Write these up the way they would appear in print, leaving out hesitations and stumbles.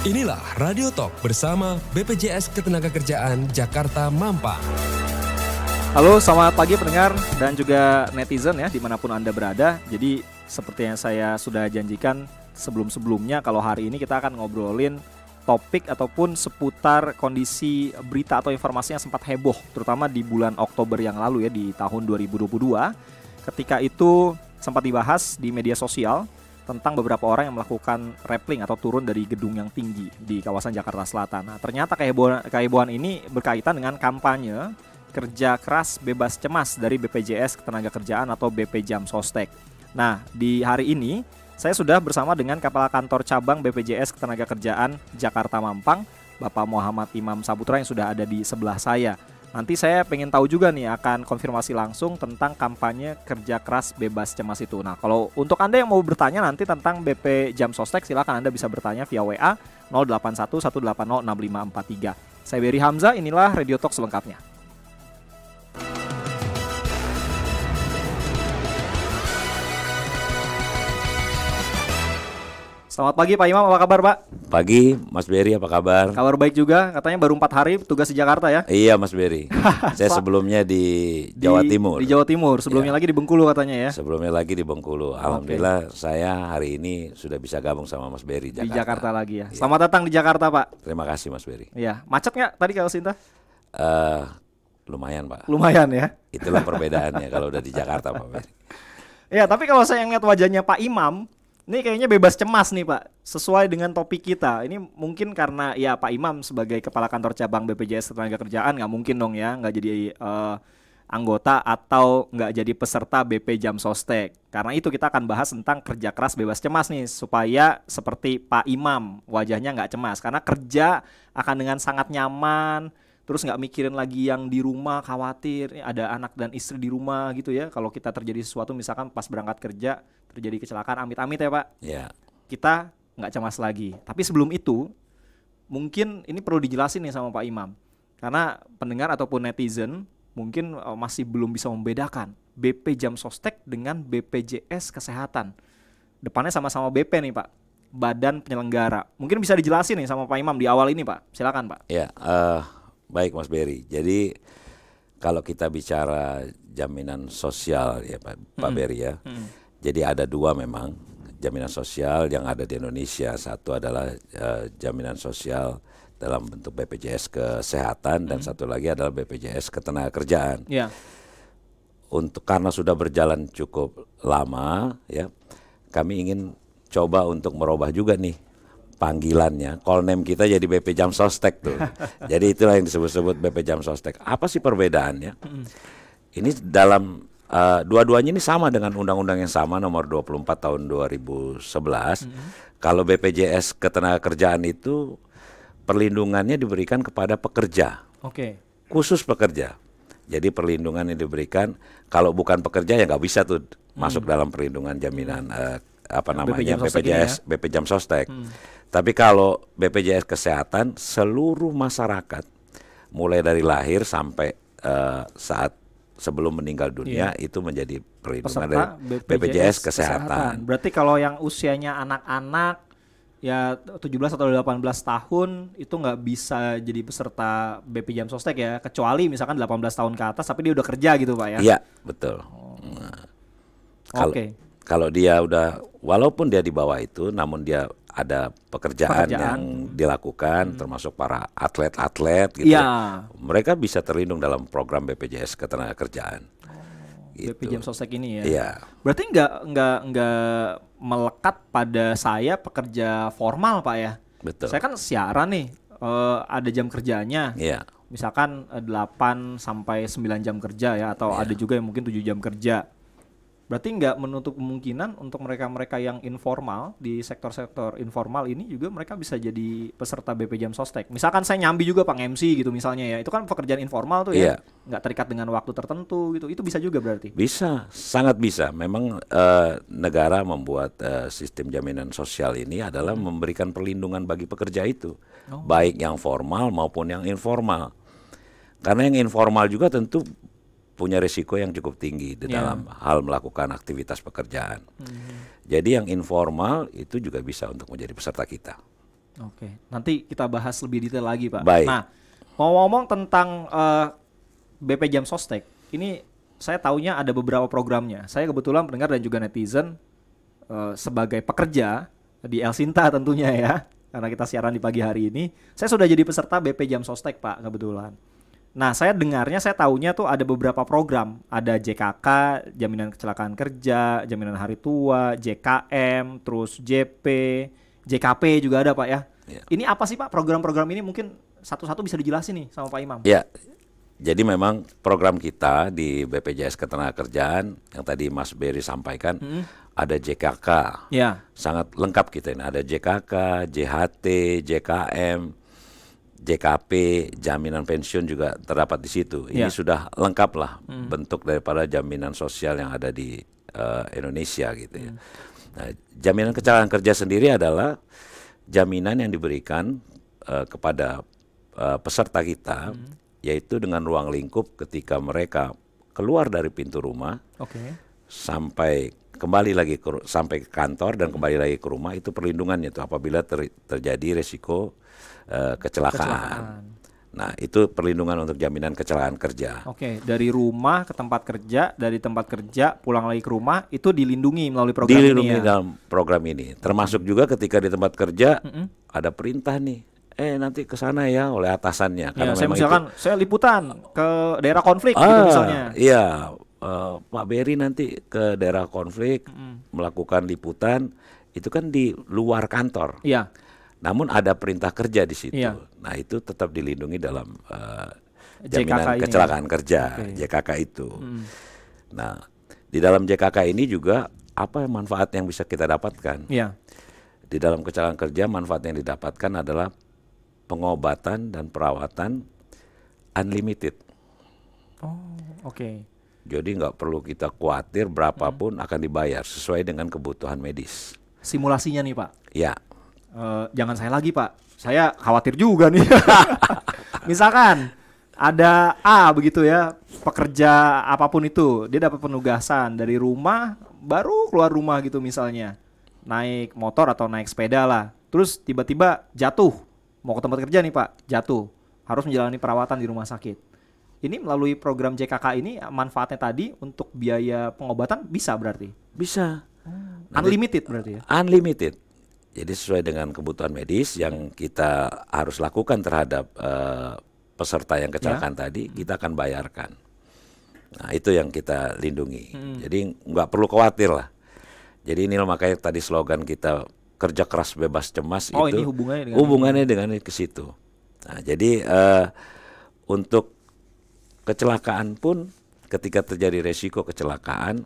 Inilah Radio Talk bersama BPJS Ketenagakerjaan Jakarta Mampang. Halo, selamat pagi pendengar dan juga netizen ya dimanapun Anda berada. Jadi seperti yang saya sudah janjikan sebelum-sebelumnya, kalau hari ini kita akan ngobrolin topik ataupun seputar kondisi berita atau informasi yang sempat heboh, terutama di bulan Oktober yang lalu ya, di tahun 2022. Ketika itu sempat dibahas di media sosial tentang beberapa orang yang melakukan rappelling atau turun dari gedung yang tinggi di kawasan Jakarta Selatan. Nah, ternyata kehebohan ini berkaitan dengan kampanye kerja keras bebas cemas dari BPJS Ketenagakerjaan atau BP Jam Sostek. Nah, di hari ini saya sudah bersama dengan Kepala Kantor Cabang BPJS Ketenagakerjaan Jakarta Mampang, Bapak Muhammad Imam Saputra yang sudah ada di sebelah saya. Nanti saya pengen tahu juga nih, akan konfirmasi langsung tentang kampanye kerja keras bebas cemas itu. Nah, kalau untuk Anda yang mau bertanya nanti tentang BP Jam Sostek, silakan Anda bisa bertanya via WA 0811806543. Saya Beri Hamzah, inilah Radio Talk selengkapnya. Selamat pagi Pak Imam, apa kabar Pak? Pagi Mas Beri, apa kabar? Kabar baik juga, katanya baru 4 hari tugas di Jakarta ya? Iya Mas Beri, saya sebelumnya di Jawa Timur. Di Jawa Timur, sebelumnya lagi di Bengkulu katanya ya? Sebelumnya lagi di Bengkulu. Alhamdulillah saya hari ini sudah bisa gabung sama Mas Beri Jakarta. Di Jakarta lagi ya? Selamat datang di Jakarta Pak. Terima kasih Mas Beri. Iya, macet nggak tadi kalau Sinta? Lumayan Pak. Lumayan ya? Itulah perbedaannya kalau udah di Jakarta Pak Beri. Iya, tapi kalau saya ngeliat wajahnya Pak Imam, ini kayaknya bebas cemas nih Pak, sesuai dengan topik kita. Ini mungkin karena ya Pak Imam sebagai Kepala Kantor Cabang BPJS Ketenagakerjaan nggak mungkin dong ya nggak jadi anggota atau nggak jadi peserta BP Jam Sostek. Karena itu kita akan bahas tentang kerja keras bebas cemas nih, supaya seperti Pak Imam wajahnya nggak cemas. Karena kerja akan dengan sangat nyaman, terus nggak mikirin lagi yang di rumah, khawatir ada anak dan istri di rumah gitu ya. Kalau kita terjadi sesuatu misalkan pas berangkat kerja terjadi kecelakaan, amit-amit ya Pak, ya, kita nggak cemas lagi. Tapi sebelum itu mungkin ini perlu dijelasin nih sama Pak Imam, karena pendengar ataupun netizen mungkin masih belum bisa membedakan BP Jam Sostek dengan BPJS Kesehatan. Depannya sama-sama BP nih Pak, Badan Penyelenggara. Mungkin bisa dijelasin nih sama Pak Imam di awal ini Pak, silakan Pak. Ya, baik Mas Beri. Jadi kalau kita bicara jaminan sosial ya Pak Beri ya. Jadi ada dua memang jaminan sosial yang ada di Indonesia. Satu adalah jaminan sosial dalam bentuk BPJS Kesehatan dan satu lagi adalah BPJS Ketenagakerjaan. Ya. Karena sudah berjalan cukup lama ya, kami ingin coba untuk merubah juga nih panggilannya. Call name kita jadi BP Jam Sostek tuh. Jadi itulah yang disebut-sebut BP Jam Sostek. Apa sih perbedaannya? Ini dalam dua-duanya ini sama dengan undang-undang yang sama nomor 24 tahun 2011. Kalau BPJS Ketenagakerjaan itu perlindungannya diberikan kepada pekerja. Oke. Khusus pekerja. Jadi perlindungan yang diberikan, kalau bukan pekerja ya nggak bisa tuh masuk dalam perlindungan jaminan BPJS BP Jam Sostek. Tapi kalau BPJS Kesehatan, seluruh masyarakat mulai dari lahir sampai saat sebelum meninggal dunia itu menjadi perlindungan dari BPJS Kesehatan. Berarti kalau yang usianya anak-anak ya 17 atau 18 tahun itu nggak bisa jadi peserta BP Jam Sostek ya, kecuali misalkan 18 tahun ke atas tapi dia udah kerja gitu Pak ya. Iya, betul. Kalau dia udah, walaupun dia di bawah itu, namun dia ada pekerjaan yang dilakukan, termasuk para atlet-atlet gitu. Ya. Mereka bisa terlindung dalam program BPJS Ketenagakerjaan. Gitu. BP Jam Sostek ini ya. Iya. Berarti nggak melekat pada saya pekerja formal Pak ya. Betul. Saya kan siaran nih, ada jam kerjanya. Iya. Misalkan 8 sampai 9 jam kerja ya, atau ada juga yang mungkin 7 jam kerja. Berarti nggak menutup kemungkinan untuk mereka-mereka yang informal, di sektor-sektor informal ini juga mereka bisa jadi peserta BP Jam Sostek. Misalkan saya nyambi juga Pak MC gitu misalnya ya, itu kan pekerjaan informal tuh ya, nggak terikat dengan waktu tertentu gitu, itu bisa juga berarti? Bisa, sangat bisa. Memang negara membuat sistem jaminan sosial ini adalah memberikan perlindungan bagi pekerja itu, baik yang formal maupun yang informal. Karena yang informal juga tentu punya risiko yang cukup tinggi di dalam hal melakukan aktivitas pekerjaan. Jadi yang informal itu juga bisa untuk menjadi peserta kita. Oke, nanti kita bahas lebih detail lagi, Pak. Baik. Nah, ngomong-ngomong tentang BP Jam Sostek, ini saya taunya ada beberapa programnya. Saya kebetulan pendengar dan juga netizen sebagai pekerja di El Sinta tentunya ya, karena kita siaran di pagi hari ini. Saya sudah jadi peserta BP Jam Sostek, Pak, kebetulan. Nah, saya taunya tuh ada beberapa program. Ada JKK, Jaminan Kecelakaan Kerja, Jaminan Hari Tua, JKM, terus JP, JKP juga ada, Pak ya. Ya. Ini apa sih, Pak, program-program ini? Mungkin satu-satu bisa dijelasin nih sama Pak Imam. Ya, jadi memang program kita di BPJS Ketenagakerjaan yang tadi Mas Berry sampaikan, ada JKK. Ya. Sangat lengkap kita ini. Ada JKK, JHT, JKM, JKP, jaminan pensiun juga terdapat di situ. Ini sudah lengkap lah bentuk daripada jaminan sosial yang ada di Indonesia gitu ya. Nah, jaminan kecelakaan kerja sendiri adalah jaminan yang diberikan kepada peserta kita, yaitu dengan ruang lingkup ketika mereka keluar dari pintu rumah, sampai kembali lagi sampai ke kantor dan kembali lagi ke rumah, itu perlindungannya itu apabila terjadi resiko kecelakaan. Nah, itu perlindungan untuk jaminan kecelakaan kerja. Oke, dari rumah ke tempat kerja, dari tempat kerja pulang lagi ke rumah, itu dilindungi melalui program dilindungi ini ya? dalam program ini. Termasuk juga ketika di tempat kerja ada perintah nih, nanti ke sana ya oleh atasannya. Karena saya misalkan saya liputan ke daerah konflik gitu misalnya. Iya, Pak Berry nanti ke daerah konflik melakukan liputan, itu kan di luar kantor. Iya. Namun ada perintah kerja di situ. Iya. Nah, itu tetap dilindungi dalam JKK jaminan kecelakaan kerja, JKK itu. Nah, di dalam JKK ini juga apa manfaat yang bisa kita dapatkan? Iya. Di dalam kecelakaan kerja manfaat yang didapatkan adalah pengobatan dan perawatan unlimited. Jadi nggak perlu kita khawatir berapapun akan dibayar sesuai dengan kebutuhan medis. Simulasinya nih, Pak. Ya. Jangan saya lagi, Pak. Saya khawatir juga nih. Misalkan ada A begitu ya, pekerja apapun itu, dia dapat penugasan dari rumah, baru keluar rumah gitu misalnya, naik motor atau naik sepeda lah, terus tiba-tiba jatuh, mau ke tempat kerja nih, Pak, jatuh, harus menjalani perawatan di rumah sakit. Ini melalui program JKK ini manfaatnya tadi untuk biaya pengobatan bisa berarti? Bisa. Unlimited berarti ya? Unlimited. Jadi sesuai dengan kebutuhan medis yang kita harus lakukan terhadap peserta yang kecelakaan tadi, kita akan bayarkan. Nah, itu yang kita lindungi. Jadi nggak perlu khawatir lah. Jadi ini makanya tadi slogan kita, kerja keras bebas cemas, itu ini hubungannya dengan ke situ. Nah, jadi untuk kecelakaan pun ketika terjadi resiko kecelakaan,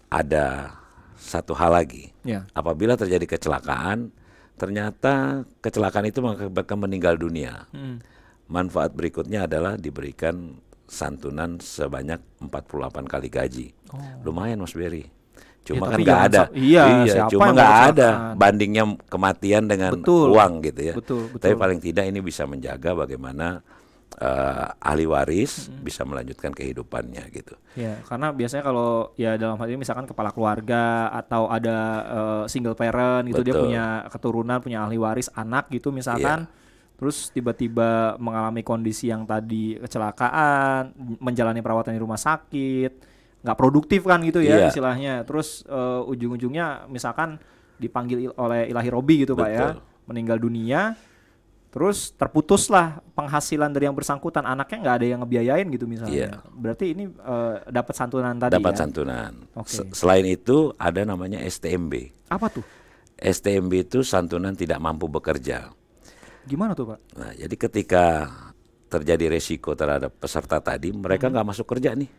ada satu hal lagi. Apabila terjadi kecelakaan, ternyata kecelakaan itu mengakibatkan meninggal dunia. Manfaat berikutnya adalah diberikan santunan sebanyak 48 kali gaji. Lumayan, Mas Berry. Cuma kan nggak ada. Cuma nggak ada bandingnya kematian dengan uang gitu ya. Tapi paling tidak ini bisa menjaga bagaimana ahli waris bisa melanjutkan kehidupannya gitu. Ya, karena biasanya kalau ya dalam hal ini misalkan kepala keluarga atau ada single parent gitu, dia punya keturunan, punya ahli waris anak gitu misalkan, terus tiba-tiba mengalami kondisi yang tadi kecelakaan, menjalani perawatan di rumah sakit, nggak produktif kan gitu ya istilahnya. Terus ujung-ujungnya misalkan dipanggil oleh Ilahi Robi gitu, Pak ya, meninggal dunia. Terus terputuslah penghasilan dari yang bersangkutan, anaknya nggak ada yang ngebiayain gitu misalnya. Berarti ini dapat santunan tadi. Dapat santunan. Selain itu ada namanya STMB. Apa tuh? STMB itu santunan tidak mampu bekerja. Gimana tuh, Pak? Nah, jadi ketika terjadi resiko terhadap peserta tadi, mereka nggak masuk kerja nih.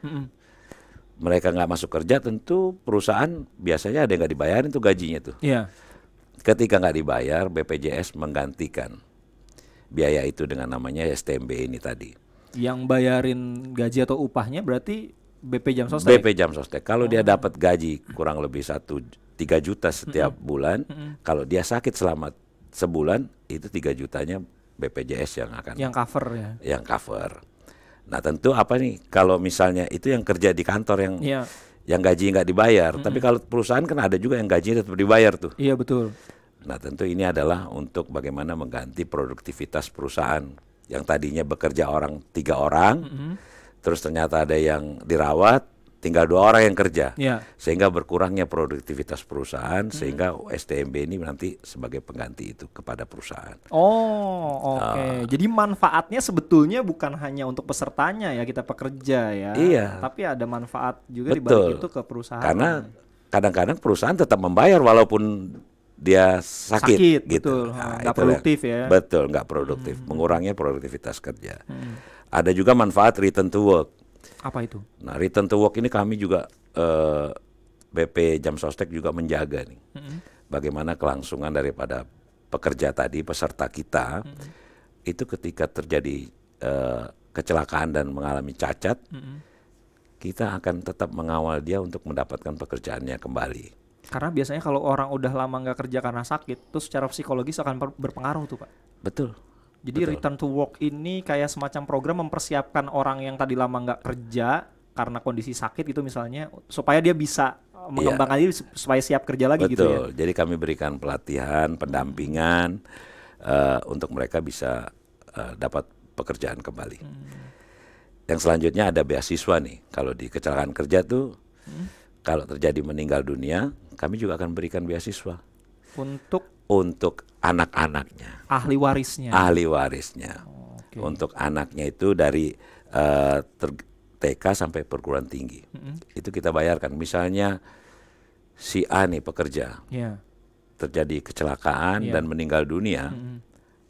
Mereka nggak masuk kerja, tentu perusahaan biasanya ada yang nggak dibayarin tuh gajinya tuh. Ketika nggak dibayar, BPJS menggantikan biaya itu dengan namanya STMB ini tadi. Yang bayarin gaji atau upahnya berarti BP Jam Sostek? BP Jam Sostek. Kalau dia dapat gaji kurang lebih 3 juta setiap bulan, kalau dia sakit selama sebulan, itu 3 jutanya BPJS yang akan cover ya. Yang cover. Nah, tentu apa nih, kalau misalnya itu yang kerja di kantor yang gaji nggak dibayar, tapi kalau perusahaan kan ada juga yang gajinya tetap dibayar tuh. Iya, betul. Nah tentu ini adalah untuk bagaimana mengganti produktivitas perusahaan yang tadinya bekerja 3 orang, terus ternyata ada yang dirawat, tinggal 2 orang yang kerja, sehingga berkurangnya produktivitas perusahaan, sehingga STMB ini nanti sebagai pengganti itu kepada perusahaan. Oh, oke. Jadi manfaatnya sebetulnya bukan hanya untuk pesertanya ya, kita pekerja ya, tapi ada manfaat juga di balik itu ke perusahaan. Karena kadang-kadang perusahaan tetap membayar walaupun dia sakit gitu. Betul. Nggak produktif ya. Betul, nggak produktif, mengurangi produktivitas kerja. Ada juga manfaat return to work. Apa itu? Nah, return to work ini kami juga BP Jam Sostek juga menjaga nih. Bagaimana kelangsungan daripada pekerja tadi, peserta kita, itu ketika terjadi kecelakaan dan mengalami cacat, kita akan tetap mengawal dia untuk mendapatkan pekerjaannya kembali. Karena biasanya kalau orang udah lama nggak kerja karena sakit, terus secara psikologis akan berpengaruh tuh Pak. Betul. Jadi return to work ini kayak semacam program mempersiapkan orang yang tadi lama nggak kerja karena kondisi sakit itu misalnya, supaya dia bisa mengembangkan diri supaya siap kerja lagi. Betul. Gitu ya. Jadi kami berikan pelatihan, pendampingan untuk mereka bisa dapat pekerjaan kembali. Yang selanjutnya ada beasiswa nih. Kalau di kecelakaan kerja tuh, kalau terjadi meninggal dunia, kami juga akan berikan beasiswa untuk anak-anaknya, ahli warisnya. Untuk anaknya itu dari TK sampai perguruan tinggi. Itu kita bayarkan. Misalnya si A nih pekerja, terjadi kecelakaan dan meninggal dunia,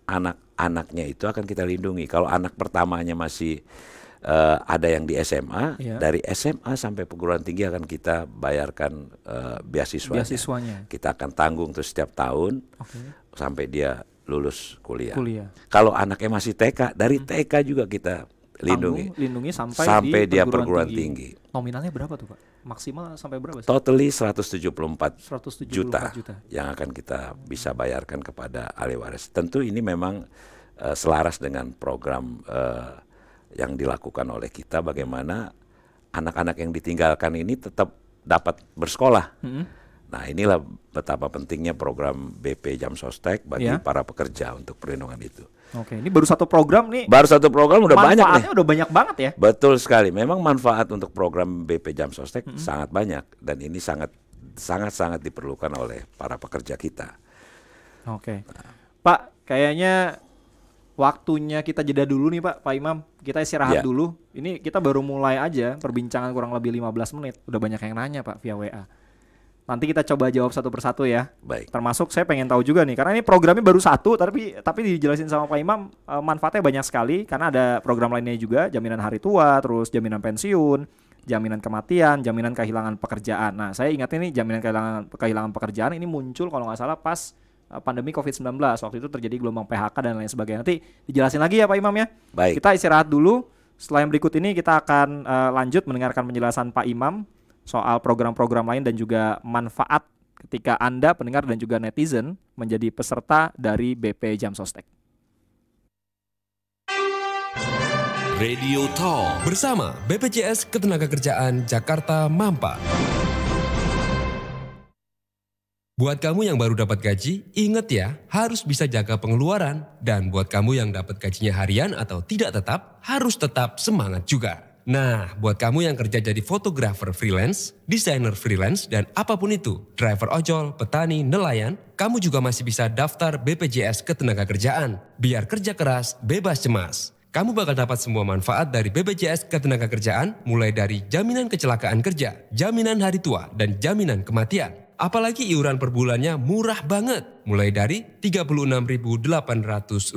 anak-anaknya itu akan kita lindungi. Kalau anak pertamanya masih ada yang di SMA, dari SMA sampai perguruan tinggi akan kita bayarkan beasiswanya. Kita akan tanggung tuh setiap tahun sampai dia lulus kuliah. Kalau anaknya masih TK, dari TK juga kita lindungi sampai dia perguruan tinggi. Nominalnya berapa tuh Pak? Maksimal sampai berapa sih? Totally 174 juta yang akan kita bisa bayarkan kepada ahli waris. Tentu ini memang selaras dengan program yang dilakukan oleh kita, bagaimana anak-anak yang ditinggalkan ini tetap dapat bersekolah. Nah inilah betapa pentingnya program BP Jam Sostek bagi para pekerja untuk perlindungan itu. Oke, ini baru satu program nih. Baru satu program udah banyak nih. Manfaatnya udah banyak banget ya. Betul sekali. Memang manfaat untuk program BP Jam Sostek sangat banyak, dan ini sangat diperlukan oleh para pekerja kita. Oke. Pak, kayaknya waktunya kita jeda dulu nih Pak Imam. Kita istirahat dulu. Ini kita baru mulai aja perbincangan kurang lebih 15 menit. Udah banyak yang nanya Pak via WA. Nanti kita coba jawab satu persatu ya. Baik. Termasuk saya pengen tahu juga nih, karena ini programnya baru satu, tapi dijelasin sama Pak Imam manfaatnya banyak sekali, karena ada program lainnya juga, jaminan hari tua, terus jaminan pensiun, jaminan kematian, jaminan kehilangan pekerjaan. Nah, saya ingat ini jaminan kehilangan pekerjaan ini muncul kalau nggak salah pas pandemi COVID-19. Waktu itu terjadi gelombang PHK dan lain sebagainya. Nanti dijelasin lagi ya Pak Imam ya. Baik. Kita istirahat dulu. Setelah yang berikut ini kita akan lanjut mendengarkan penjelasan Pak Imam soal program-program lain dan juga manfaat ketika Anda pendengar dan juga netizen menjadi peserta dari BP Jam Sostek. Radio Talk bersama BPJS Ketenagakerjaan Jakarta Mampa. Buat kamu yang baru dapat gaji, ingat ya, harus bisa jaga pengeluaran. Dan buat kamu yang dapat gajinya harian atau tidak tetap, harus tetap semangat juga. Nah, buat kamu yang kerja jadi fotografer freelance, desainer freelance, dan apapun itu, driver ojol, petani, nelayan, kamu juga masih bisa daftar BPJS Ketenagakerjaan. Biar kerja keras, bebas cemas. Kamu bakal dapat semua manfaat dari BPJS Ketenagakerjaan, mulai dari jaminan kecelakaan kerja, jaminan hari tua, dan jaminan kematian. Apalagi iuran per bulannya murah banget, mulai dari Rp36.800.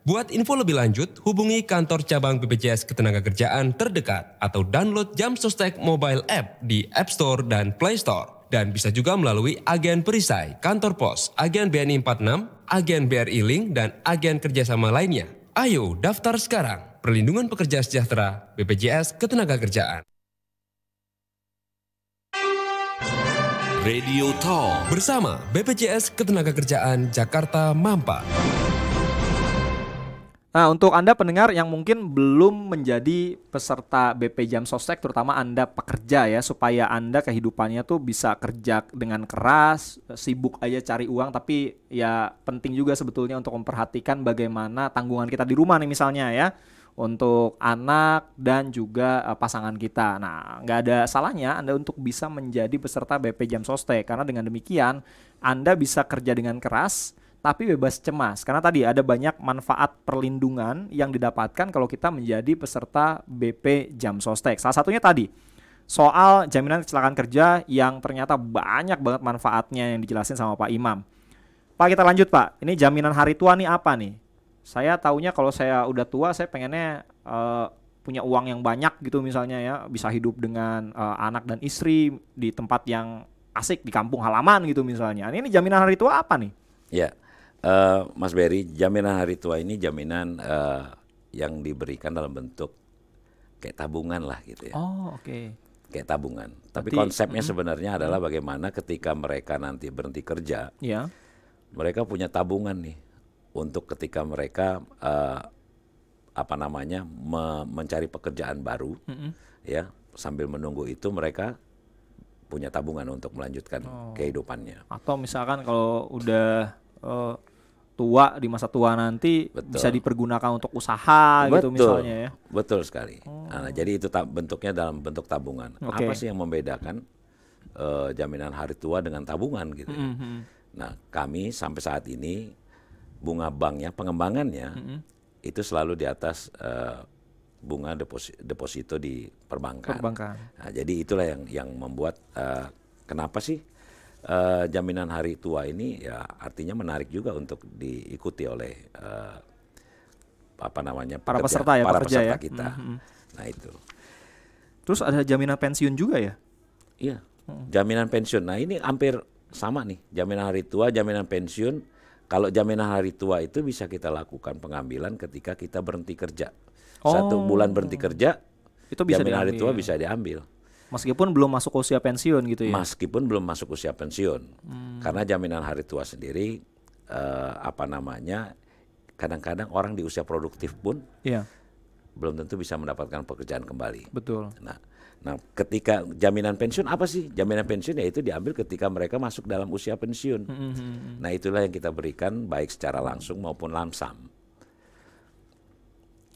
Buat info lebih lanjut, hubungi kantor cabang BPJS Ketenagakerjaan terdekat atau download Jam Sostek mobile app di App Store dan Play Store. Dan bisa juga melalui agen perisai, kantor pos, agen BNI 46, agen BRI Link, dan agen kerjasama lainnya. Ayo daftar sekarang. Perlindungan Pekerja Sejahtera BPJS Ketenagakerjaan. Radio Talk bersama BPJS Ketenagakerjaan Jakarta Mampa. Nah, untuk Anda pendengar yang mungkin belum menjadi peserta BP Jam Sostek, terutama Anda pekerja ya, supaya Anda kehidupannya tuh bisa kerja dengan keras, sibuk aja cari uang, tapi ya penting juga sebetulnya untuk memperhatikan bagaimana tanggungan kita di rumah nih misalnya ya, untuk anak dan juga pasangan kita. Nah, nggak ada salahnya Anda untuk bisa menjadi peserta BP Jam Sostek, karena dengan demikian Anda bisa kerja dengan keras, tapi bebas cemas. Karena tadi ada banyak manfaat perlindungan yang didapatkan kalau kita menjadi peserta BP Jam Sostek. Salah satunya tadi, soal jaminan kecelakaan kerja yang ternyata banyak banget manfaatnya yang dijelasin sama Pak Imam. Pak, kita lanjut Pak. Ini jaminan hari tua nih apa nih? Saya taunya kalau saya udah tua, saya pengennya punya uang yang banyak gitu misalnya ya. Bisa hidup dengan anak dan istri di tempat yang asik, di kampung halaman gitu misalnya. Ini jaminan hari tua apa nih? Ya, Mas Berry, jaminan hari tua ini jaminan yang diberikan dalam bentuk kayak tabungan lah gitu ya. Oh, oke. Kayak tabungan. Tapi Berarti, konsepnya sebenarnya adalah bagaimana ketika mereka nanti berhenti kerja, Ya. mereka punya tabungan nih untuk ketika mereka mencari pekerjaan baru, ya, sambil menunggu itu mereka punya tabungan untuk melanjutkan kehidupannya. Atau misalkan kalau udah tua, di masa tua nanti bisa dipergunakan untuk usaha gitu misalnya ya. Betul sekali. Nah, jadi itu bentuknya dalam bentuk tabungan. Apa sih yang membedakan jaminan hari tua dengan tabungan gitu ya? Nah, kami sampai saat ini bunga banknya, pengembangannya itu selalu di atas bunga deposito di perbankan. Nah, jadi itulah yang membuat kenapa sih jaminan hari tua ini ya artinya menarik juga untuk diikuti oleh para peserta ya, para pekerja peserta ya. kita. Nah itu. Terus ada jaminan pensiun juga ya? Iya, jaminan pensiun. Nah ini hampir sama nih, jaminan hari tua, jaminan pensiun. Kalau jaminan hari tua itu bisa kita lakukan pengambilan ketika kita berhenti kerja. 1 bulan berhenti kerja, itu bisa jaminan hari diambil. tua bisa diambil. Meskipun belum masuk usia pensiun gitu ya? Meskipun belum masuk usia pensiun. Karena jaminan hari tua sendiri, kadang-kadang orang di usia produktif pun belum tentu bisa mendapatkan pekerjaan kembali. Betul. Nah, ketika jaminan pensiun apa sih? Jaminan pensiun yaitu diambil ketika mereka masuk dalam usia pensiun. Nah, itulah yang kita berikan baik secara langsung maupun lamsam.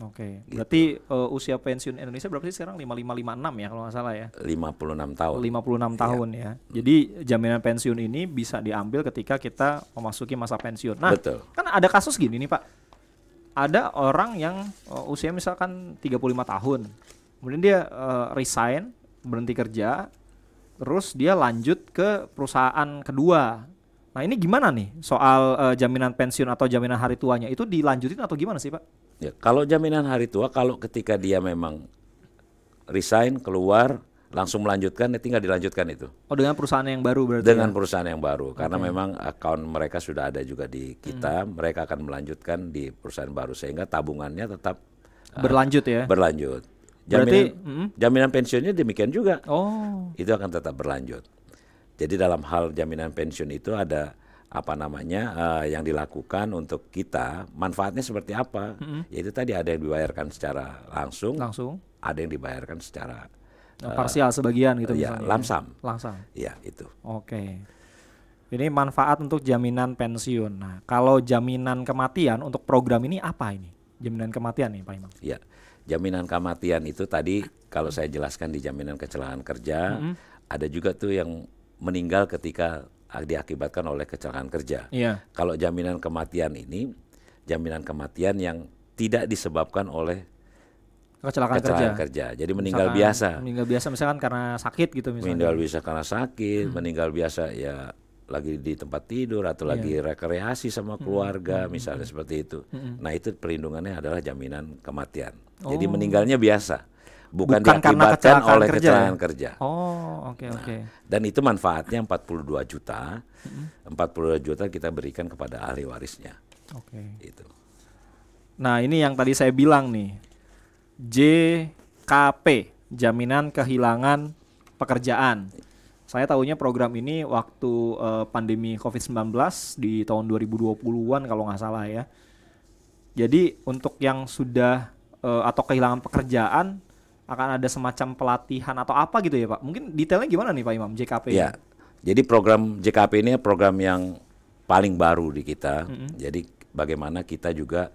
Oke. Berarti usia pensiun Indonesia berapa sih sekarang? 5556 ya kalau nggak salah ya. 56 tahun. 56 tahun ya. Jadi jaminan pensiun ini bisa diambil ketika kita memasuki masa pensiun. Nah, Betul. Kan ada kasus gini nih Pak. Ada orang yang usia misalkan 35 tahun. Kemudian dia resign, berhenti kerja, terus dia lanjut ke perusahaan kedua. Nah ini gimana nih soal jaminan pensiun atau jaminan hari tuanya? Itu dilanjutin atau gimana sih Pak? Ya, kalau jaminan hari tua, kalau ketika dia memang resign, keluar, langsung melanjutkan, tinggal dilanjutkan itu. Oh dengan perusahaan yang baru berarti? Dengan perusahaan yang baru, karena memang akun mereka sudah ada juga di kita, mereka akan melanjutkan di perusahaan baru sehingga tabungannya tetap berlanjut ya? Berlanjut. Jaminan pensiunnya demikian juga. Itu akan tetap berlanjut. Jadi dalam hal jaminan pensiun itu ada yang dilakukan untuk kita, manfaatnya seperti apa? Yaitu tadi ada yang dibayarkan secara langsung. Ada yang dibayarkan secara parsial sebagian gitu ya, misalnya. Langsam. Ya, itu. Oke. Ini manfaat untuk jaminan pensiun. Nah, kalau jaminan kematian untuk program ini apa ini? Jaminan kematian nih Pak Imam. Ya. Jaminan kematian itu tadi kalau saya jelaskan di jaminan kecelakaan kerja, ada juga tuh yang meninggal ketika diakibatkan oleh kecelakaan kerja. Kalau jaminan kematian ini, jaminan kematian yang tidak disebabkan oleh kecelakaan kerja. Jadi meninggal biasa. Meninggal biasa misalkan karena sakit gitu misalnya. Meninggal biasa karena sakit, meninggal biasa ya lagi di tempat tidur atau lagi rekreasi sama keluarga misalnya seperti itu. Nah, itu perlindungannya adalah jaminan kematian. Jadi meninggalnya biasa. Bukan diakibatkan oleh kecelakaan kerja. Oke. Dan itu manfaatnya 42 juta. 42 juta kita berikan kepada ahli warisnya. Itu. Nah, ini yang tadi saya bilang nih. JKP, Jaminan Kehilangan Pekerjaan. Saya tahunya program ini waktu pandemi COVID-19 di tahun 2020-an kalau nggak salah ya. Jadi untuk yang sudah atau kehilangan pekerjaan akan ada semacam pelatihan atau apa gitu ya Pak? Mungkin detailnya gimana nih Pak Imam JKP? Ya, jadi program JKP ini program yang paling baru di kita. Jadi bagaimana kita juga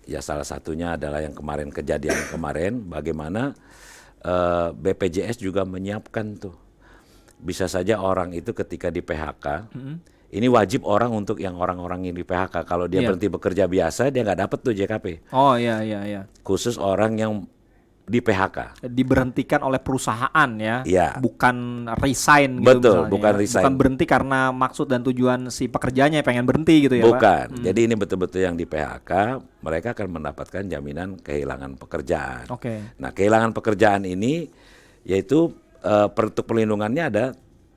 ya salah satunya adalah yang kemarin kejadian kemarin, bagaimana BPJS juga menyiapkan tuh. Bisa saja orang itu ketika di PHK, ini wajib orang untuk yang orang-orang yang di PHK. Kalau dia berhenti bekerja biasa, dia nggak dapat tuh JKP. Oh iya. Khusus orang yang di PHK. Diberhentikan oleh perusahaan ya, Iya. bukan resign gitu. Betul, misalnya, bukan ya. resign. Bukan berhenti karena maksud dan tujuan si pekerjanya pengen berhenti gitu ya Pak? Bukan. Jadi ini betul-betul yang di PHK, mereka akan mendapatkan jaminan kehilangan pekerjaan. Oke. Nah, kehilangan pekerjaan ini yaitu untuk perlindungannya ada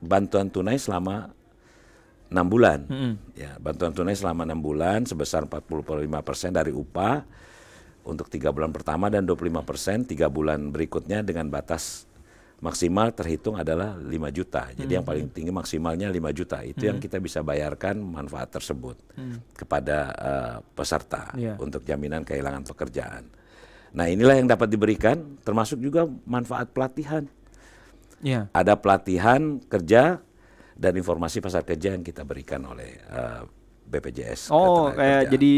bantuan tunai selama 6 bulan. Ya, bantuan tunai selama 6 bulan sebesar 45% dari upah untuk 3 bulan pertama dan 25% 3 bulan berikutnya dengan batas maksimal terhitung adalah 5 juta. Jadi yang paling tinggi maksimalnya 5 juta. Itu yang kita bisa bayarkan manfaat tersebut kepada peserta untuk jaminan kehilangan pekerjaan. Nah, inilah yang dapat diberikan, termasuk juga manfaat pelatihan. Iya. Ada pelatihan kerja dan informasi pasar kerja yang kita berikan oleh BPJS. Oh, Ketenaga kayak Kerjaan. jadi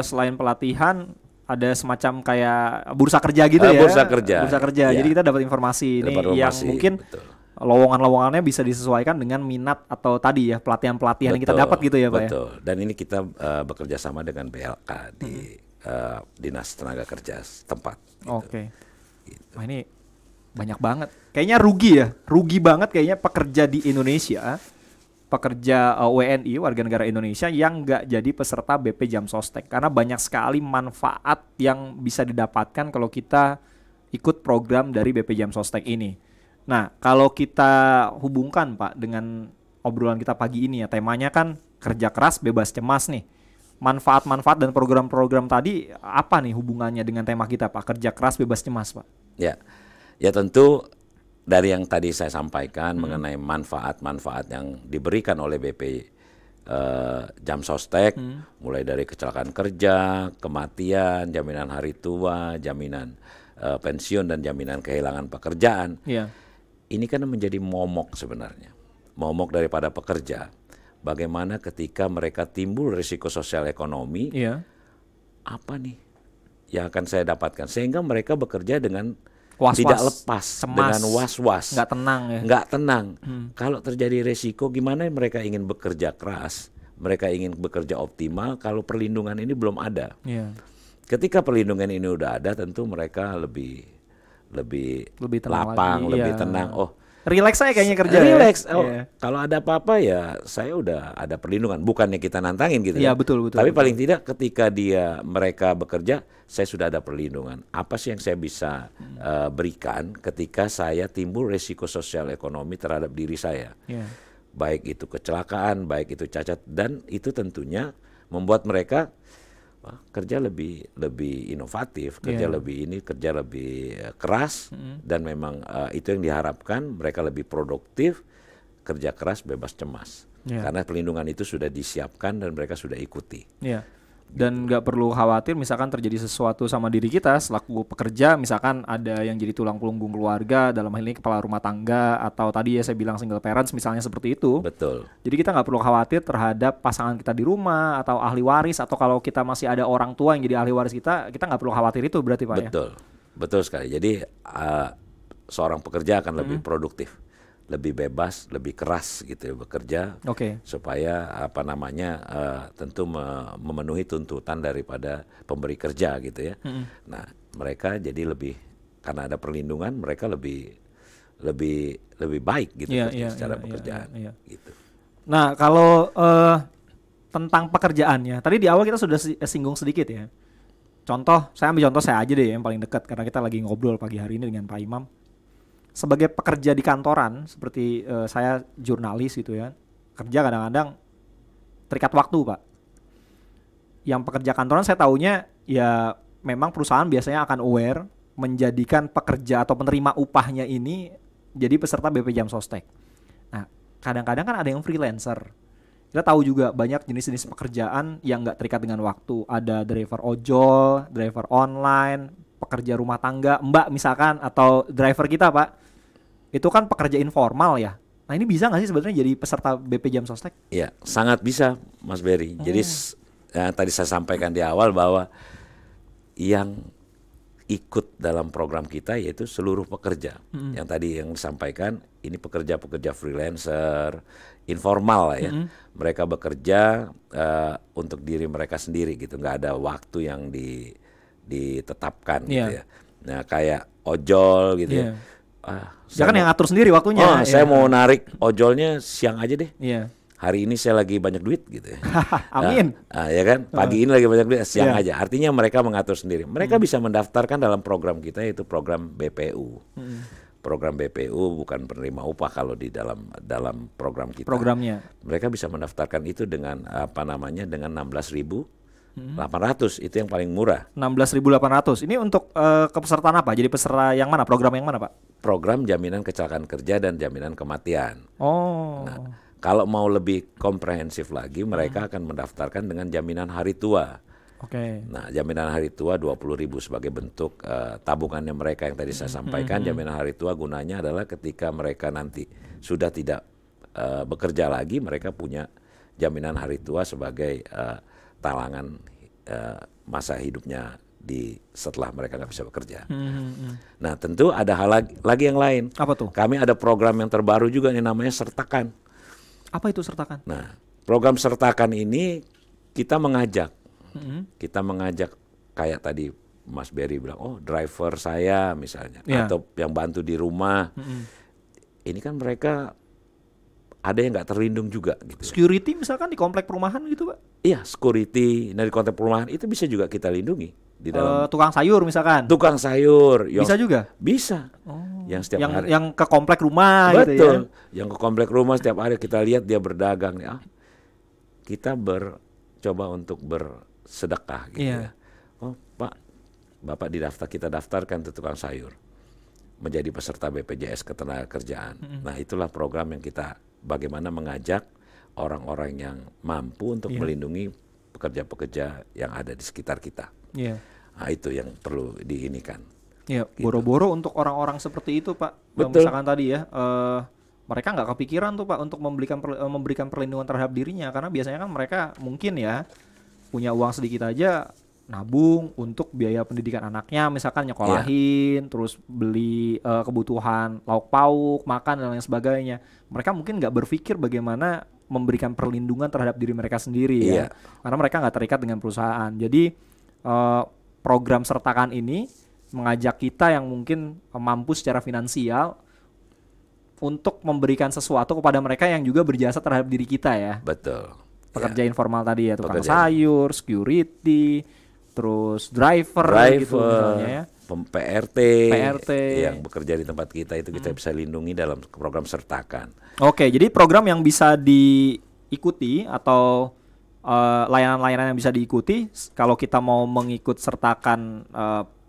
selain pelatihan ada semacam kayak bursa kerja gitu ya. Bursa kerja. Bursa kerja. Iya. Jadi kita dapat informasi ini Dapat yang informasi, mungkin betul. lowongan-lowongannya bisa disesuaikan dengan minat atau tadi ya pelatihan-pelatihan yang kita dapat gitu ya Pak ya. Betul. Dan ini kita bekerja sama dengan BLK di Dinas Tenaga Kerja setempat. Gitu. Oke. Wah, ini banyak banget. Kayaknya rugi banget kayaknya pekerja di Indonesia, pekerja WNI warga negara Indonesia yang nggak jadi peserta BP Jam Sostek karena banyak sekali manfaat yang bisa didapatkan kalau kita ikut program dari BP Jam Sostek ini. Nah, kalau kita hubungkan Pak dengan obrolan kita pagi ini ya, temanya kan kerja keras bebas cemas nih. Manfaat-manfaat dan program-program tadi apa nih hubungannya dengan tema kita Pak? Kerja keras bebas cemas Pak. Ya tentu dari yang tadi saya sampaikan mengenai manfaat-manfaat yang diberikan oleh BP Jam Sostek, mulai dari kecelakaan kerja, kematian, jaminan hari tua, jaminan pensiun dan jaminan kehilangan pekerjaan. Iya. Ini kan menjadi momok sebenarnya, momok daripada pekerja. Bagaimana ketika mereka timbul risiko sosial ekonomi, Iya. apa nih yang akan saya dapatkan sehingga mereka bekerja dengan Was-was, tidak lepas, cemas, dengan was-was, nggak tenang ya. nggak tenang. Kalau terjadi resiko, gimana mereka ingin bekerja keras, mereka ingin bekerja optimal kalau perlindungan ini belum ada. Iya. Ketika perlindungan ini udah ada, tentu mereka lebih tenang lapang, lagi, lebih iya. tenang. Oh, Relax saya kayaknya kerja. relax. Ya. Oh, Iya. kalau ada apa-apa ya saya udah ada perlindungan. Bukannya kita nantangin gitu. Iya, ya. betul. Tapi betul. paling tidak ketika mereka bekerja, saya sudah ada perlindungan. Apa sih yang saya bisa berikan ketika saya timbul resiko sosial ekonomi terhadap diri saya? Iya. Baik itu kecelakaan, baik itu cacat, dan itu tentunya membuat mereka kerja lebih inovatif, kerja Iya. kerja lebih keras, dan memang itu yang diharapkan, mereka lebih produktif, kerja keras bebas cemas. Iya. Karena perlindungan itu sudah disiapkan dan mereka sudah ikuti. Iya. Dan nggak perlu khawatir misalkan terjadi sesuatu sama diri kita selaku pekerja, misalkan ada yang jadi tulang punggung keluarga, dalam hal ini kepala rumah tangga, atau tadi ya saya bilang single parents misalnya seperti itu. Betul. Jadi kita nggak perlu khawatir terhadap pasangan kita di rumah atau ahli waris, atau kalau kita masih ada orang tua yang jadi ahli waris kita nggak perlu khawatir itu berarti Pak ya? Betul, betul sekali. Jadi seorang pekerja akan lebih produktif, lebih bebas, lebih keras gitu ya bekerja, Oke. supaya tentu memenuhi tuntutan daripada pemberi kerja gitu ya. Nah, mereka jadi karena ada perlindungan, mereka lebih baik gitu secara pekerjaan. Iya. Gitu. Nah, kalau tentang pekerjaannya, tadi di awal kita sudah singgung sedikit ya. Saya ambil contoh saya aja deh yang paling dekat karena kita lagi ngobrol pagi hari ini dengan Pak Imam. Sebagai pekerja di kantoran, seperti saya jurnalis gitu ya, kerja kadang-kadang terikat waktu Pak. Yang pekerja kantoran saya taunya ya memang perusahaan biasanya akan aware menjadikan pekerja atau penerima upahnya ini jadi peserta BP Jam Sostek. Nah, kadang-kadang kan ada yang freelancer kita tahu juga banyak jenis-jenis pekerjaan yang nggak terikat dengan waktu. Ada driver ojol, driver online, pekerja rumah tangga, mbak misalkan, atau driver kita Pak. Itu kan pekerja informal ya. Nah ini bisa nggak sih sebenarnya jadi peserta BP Jam Sostek? Ya, sangat bisa Mas Berry. Jadi tadi saya sampaikan di awal bahwa yang ikut dalam program kita yaitu seluruh pekerja. Yang tadi yang disampaikan ini pekerja-pekerja freelancer, informal lah ya. Mereka bekerja untuk diri mereka sendiri gitu, nggak ada waktu yang ditetapkan gitu ya. Nah kayak ojol gitu ya. Dia kan yang atur sendiri waktunya. Saya mau narik ojolnya siang aja deh. Iya. Hari ini saya lagi banyak duit gitu ya. Amin. Ya kan, pagi ini lagi banyak duit, siang aja. Artinya mereka mengatur sendiri. Mereka bisa mendaftarkan dalam program kita, yaitu program BPU. Program BPU bukan penerima upah kalau di dalam program kita. Programnya. Mereka bisa mendaftarkan itu dengan dengan 16.800, itu yang paling murah. 16.800. Ini untuk kepesertaan apa? Jadi peserta yang mana? Program yang mana, Pak? Program jaminan kecelakaan kerja dan jaminan kematian. Oh. Nah, kalau mau lebih komprehensif lagi, mereka akan mendaftarkan dengan jaminan hari tua. Oke. Nah, jaminan hari tua 20.000 sebagai bentuk tabungannya mereka yang tadi saya sampaikan. Jaminan hari tua gunanya adalah ketika mereka nanti sudah tidak bekerja lagi, mereka punya jaminan hari tua sebagai talangan masa hidupnya setelah mereka nggak bisa bekerja. Nah, tentu ada hal lagi yang lain. Apa tuh? Kami ada program yang terbaru juga nih, namanya Sertakan. Apa itu Sertakan? Nah, program Sertakan ini kita mengajak kayak tadi Mas Berry bilang, oh driver saya misalnya, atau yang bantu di rumah. Ini kan mereka ada yang nggak terlindung juga gitu. Security misalkan di komplek perumahan gitu, Pak? Iya, security dari komplek perumahan itu bisa juga kita lindungi di dalam. Tukang sayur misalkan. Tukang sayur bisa juga? Bisa. Yang setiap hari. Yang ke komplek rumah. Betul. Gitu ya? Yang ke komplek rumah setiap hari kita lihat dia berdagang. Kita coba untuk bersedekah gitu ya. Oh Pak, Bapak kita daftarkan ke tukang sayur menjadi peserta BPJS Ketenagakerjaan. Nah itulah program yang kita bagaimana mengajak orang-orang yang mampu untuk melindungi pekerja-pekerja yang ada di sekitar kita. Nah itu yang perlu diinikan. Iya, boro-boro untuk orang-orang seperti itu Pak. Betul. Misalkan tadi ya, mereka nggak kepikiran tuh Pak untuk memberikan perlindungan terhadap dirinya, karena biasanya kan mereka mungkin ya punya uang sedikit aja nabung untuk biaya pendidikan anaknya, misalkan nyekolahin, terus beli kebutuhan lauk pauk, makan dan lain sebagainya. Mereka mungkin nggak berpikir bagaimana memberikan perlindungan terhadap diri mereka sendiri ya, karena mereka nggak terikat dengan perusahaan. Jadi program Sertakan ini mengajak kita yang mungkin mampu secara finansial untuk memberikan sesuatu kepada mereka yang juga berjasa terhadap diri kita ya. Betul. Pekerja informal tadi ya, tukang sayur, security, terus driver gitu misalnya ya. PRT yang bekerja di tempat kita itu kita bisa lindungi dalam program Sertakan. Oke, jadi program yang bisa diikuti atau layanan-layanan yang bisa diikuti kalau kita mau mengikut sertakan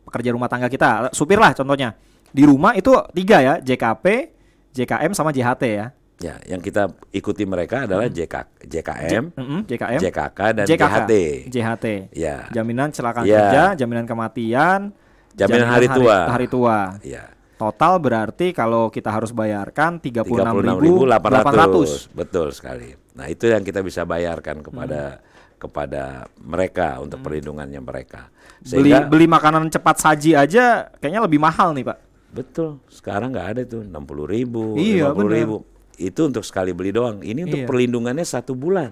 pekerja rumah tangga kita, supir lah contohnya. Di rumah itu 3 ya, JKP, JKM sama JHT ya. Ya, yang kita ikuti mereka adalah JKM, JKK dan JHT. Ya. Jaminan kecelakaan kerja, jaminan kematian, jaminan hari tua. Ya. Total berarti kalau kita harus bayarkan 36.800. Betul sekali. Nah, itu yang kita bisa bayarkan kepada mereka untuk perlindungannya mereka. Sehingga beli makanan cepat saji aja kayaknya lebih mahal nih Pak. Betul. Sekarang nggak ada tuh 60.000, iya, 50.000. Itu untuk sekali beli doang. Ini untuk perlindungannya 1 bulan.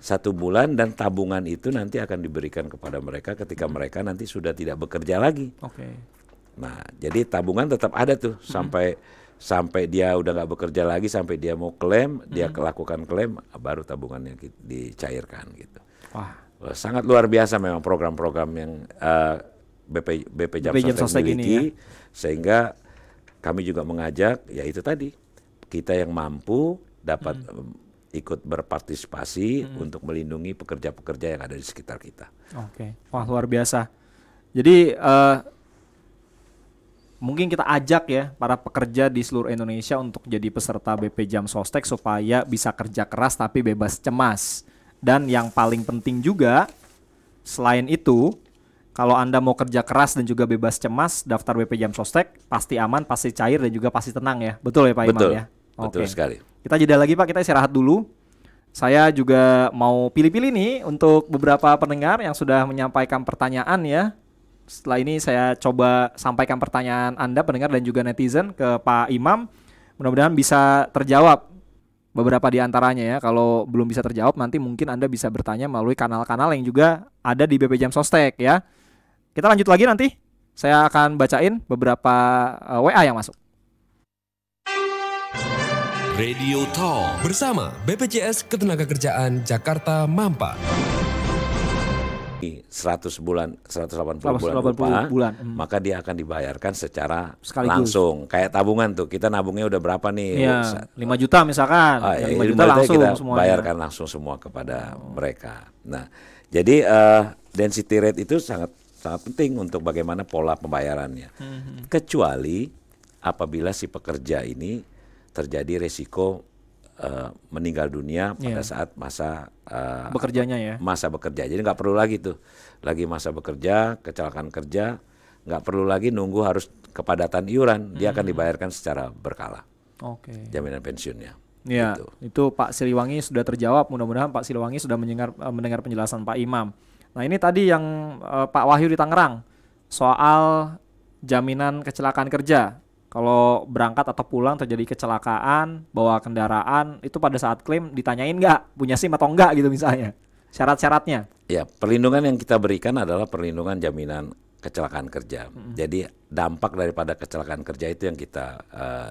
1 bulan dan tabungan itu nanti akan diberikan kepada mereka ketika mereka nanti sudah tidak bekerja lagi. Oke. Nah, jadi tabungan tetap ada tuh sampai dia udah nggak bekerja lagi, sampai dia mau klaim, dia lakukan klaim, baru tabungannya dicairkan gitu. Wah, sangat luar biasa memang program-program yang BP Jam Sostek miliki, sehingga kami juga mengajak, ya itu tadi, kita yang mampu dapat ikut berpartisipasi untuk melindungi pekerja-pekerja yang ada di sekitar kita. Oke, wah luar biasa. Jadi mungkin kita ajak ya para pekerja di seluruh Indonesia untuk jadi peserta BP Jam Sostek supaya bisa kerja keras tapi bebas cemas. Dan yang paling penting juga, selain itu, kalau Anda mau kerja keras dan juga bebas cemas, daftar BP Jam Sostek pasti aman, pasti cair dan juga pasti tenang ya. Betul ya Pak Imam ya? Betul sekali. Kita jeda lagi Pak, kita istirahat dulu. Saya juga mau pilih-pilih nih untuk beberapa pendengar yang sudah menyampaikan pertanyaan ya. Setelah ini saya coba sampaikan pertanyaan Anda pendengar dan juga netizen ke Pak Imam. Mudah-mudahan bisa terjawab beberapa di antaranya ya. Kalau belum bisa terjawab nanti mungkin Anda bisa bertanya melalui kanal-kanal yang juga ada di BP Jam Sostek ya. Kita lanjut lagi nanti. Saya akan bacain beberapa WA yang masuk. Radio Talk bersama BPJS Ketenagakerjaan Jakarta Mampa. 100 bulan, 180 bulan, bulan. Maka dia akan dibayarkan secara sekaligus. Langsung. Kayak tabungan tuh, kita nabungnya udah berapa nih? Iya, 5 juta misalkan. 5 juta langsung kita semuanya. bayarkan langsung semua kepada mereka. Nah, jadi density rate itu sangat penting untuk bagaimana pola pembayarannya. Kecuali apabila si pekerja ini terjadi resiko meninggal dunia pada saat masa bekerjanya ya. Masa bekerja. Jadi nggak perlu lagi tuh lagi masa bekerja, kecelakaan kerja, nggak perlu lagi nunggu harus kepadatan iuran. Dia akan dibayarkan secara berkala. Oke. Jaminan pensiunnya. Ya, gitu. itu Pak Siliwangi sudah terjawab. Mudah-mudahan Pak Siliwangi sudah mendengar penjelasan Pak Imam. Nah ini tadi yang Pak Wahyu di Tangerang soal jaminan kecelakaan kerja. Kalau berangkat atau pulang terjadi kecelakaan, bawa kendaraan, itu pada saat klaim ditanyain nggak punya SIM atau enggak gitu misalnya. Syarat-syaratnya. Ya, perlindungan yang kita berikan adalah perlindungan jaminan kecelakaan kerja. Jadi dampak daripada kecelakaan kerja itu yang kita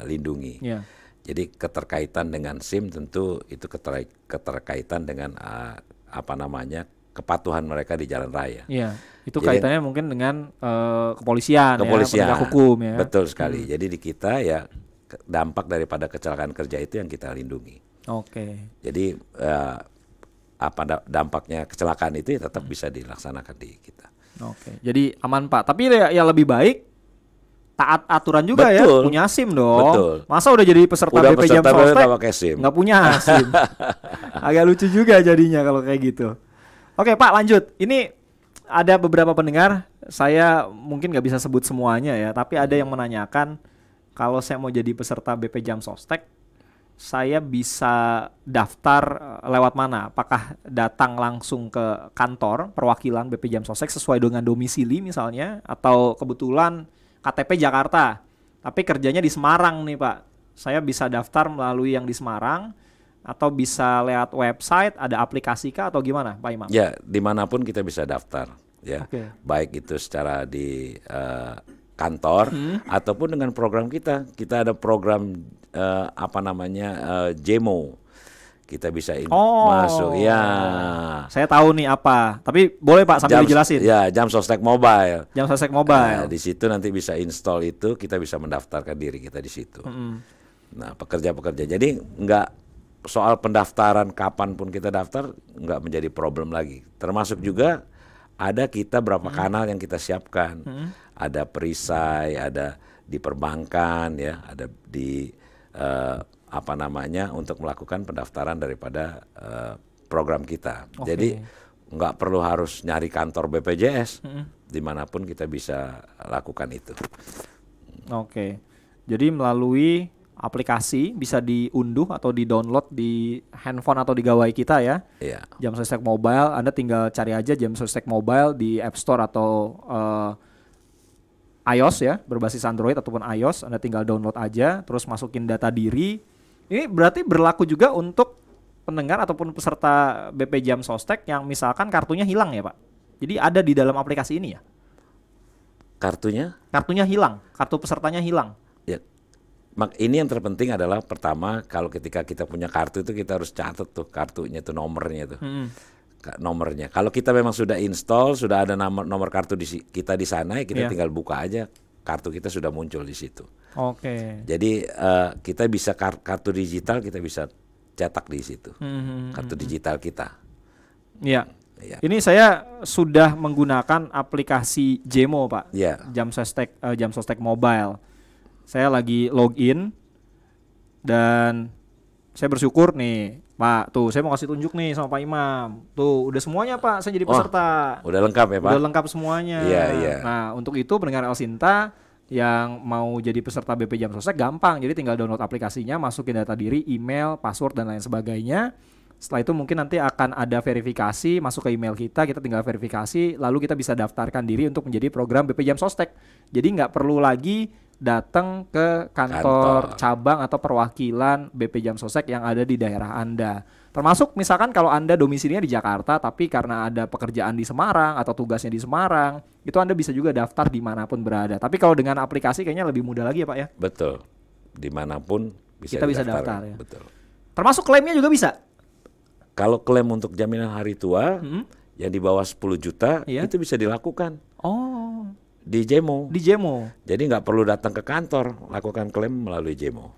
lindungi. Yeah. Jadi keterkaitan dengan SIM tentu itu keterkaitan dengan kepatuhan mereka di jalan raya. Iya, itu kaitannya mungkin dengan kepolisian ya, penegak hukum ya. Betul sekali. Jadi di kita ya dampak daripada kecelakaan kerja itu yang kita lindungi. Oke. Jadi dampaknya kecelakaan itu ya tetap bisa dilaksanakan di kita. Oke. Jadi aman Pak. Tapi ya lebih baik taat aturan juga. Betul. Ya. Punya SIM dong. Betul. Masa udah jadi peserta BP Jam Sostek nggak punya SIM. Agak lucu juga jadinya kalau kayak gitu. Oke Pak, lanjut. Ini ada beberapa pendengar, saya mungkin nggak bisa sebut semuanya ya, tapi ada yang menanyakan kalau saya mau jadi peserta BP Jam Sostek, saya bisa daftar lewat mana? Apakah datang langsung ke kantor perwakilan BP Jam Sostek sesuai dengan domisili misalnya, atau kebetulan KTP Jakarta, tapi kerjanya di Semarang nih Pak. Saya bisa daftar melalui yang di Semarang, atau bisa lewat website, ada aplikasi kah atau gimana Pak Imam? Ya, dimanapun kita bisa daftar ya. Okay. Baik itu secara di kantor ataupun dengan program kita. Kita ada program JEMO. Kita bisa masuk. Ya. Saya tahu nih apa. Tapi boleh Pak sambil dijelasin. Ya, Jam Sostek Mobile. Jam Sostek Mobile. Di situ nanti bisa install itu, kita bisa mendaftarkan diri kita di situ. Nah, pekerja-pekerja. Jadi soal pendaftaran kapanpun kita daftar nggak menjadi problem lagi. Termasuk juga ada kita berapa kanal yang kita siapkan. Ada perisai, ada di perbankan ya, ada di untuk melakukan pendaftaran daripada program kita. Jadi nggak perlu harus nyari kantor BPJS, dimanapun kita bisa lakukan itu. Oke. Jadi melalui aplikasi bisa diunduh atau di-download di handphone atau di gawai kita ya. Iya. Jam Sostek Mobile, Anda tinggal cari aja Jam Sostek Mobile di App Store atau iOS ya, berbasis Android ataupun iOS. Anda tinggal download aja, terus masukin data diri. Ini berarti berlaku juga untuk pendengar ataupun peserta BP Jam Sostek yang misalkan kartunya hilang ya Pak. Jadi ada di dalam aplikasi ini ya? Kartunya? Kartunya hilang, kartu pesertanya hilang. Ya. Ini yang terpenting adalah pertama kalau ketika kita punya kartu itu kita harus catat tuh kartunya tuh nomornya tuh. Nomornya. Kalau kita memang sudah install, sudah ada nomor kartu kita di sana, kita tinggal buka aja kartu kita sudah muncul di situ. Oke. Jadi kita bisa kartu digital kita bisa cetak di situ. Kartu digital kita. Iya. Ya. Ini saya sudah menggunakan aplikasi Jemo, Pak. Ya. Jam Sostek Mobile. Saya lagi login dan saya bersyukur nih, Pak. Tuh, saya mau kasih tunjuk nih sama Pak Imam. Tuh, udah semuanya, Pak. Saya jadi peserta. Udah lengkap ya, Pak? Udah lengkap semuanya. Iya. Nah, untuk itu pendengar El Sinta yang mau jadi peserta BP Jam Sostek gampang. Jadi tinggal download aplikasinya, masukin data diri, email, password dan lain sebagainya. Setelah itu mungkin nanti akan ada verifikasi, masuk ke email kita tinggal verifikasi, lalu kita bisa daftarkan diri untuk menjadi program BP Jam Sostek. Jadi nggak perlu lagi datang ke kantor cabang atau perwakilan BP Jam Sostek yang ada di daerah Anda. Termasuk misalkan kalau Anda domisilinya di Jakarta, tapi karena ada pekerjaan di Semarang atau tugasnya di Semarang, itu Anda bisa juga daftar dimanapun berada. Tapi kalau dengan aplikasi kayaknya lebih mudah lagi ya, Pak ya? Betul. Dimanapun kita bisa daftar ya. Betul. Termasuk klaimnya juga bisa? Kalau klaim untuk jaminan hari tua yang di bawah 10 juta, itu bisa dilakukan. Oh. Di Jemo. Jadi nggak perlu datang ke kantor, lakukan klaim melalui Jemo.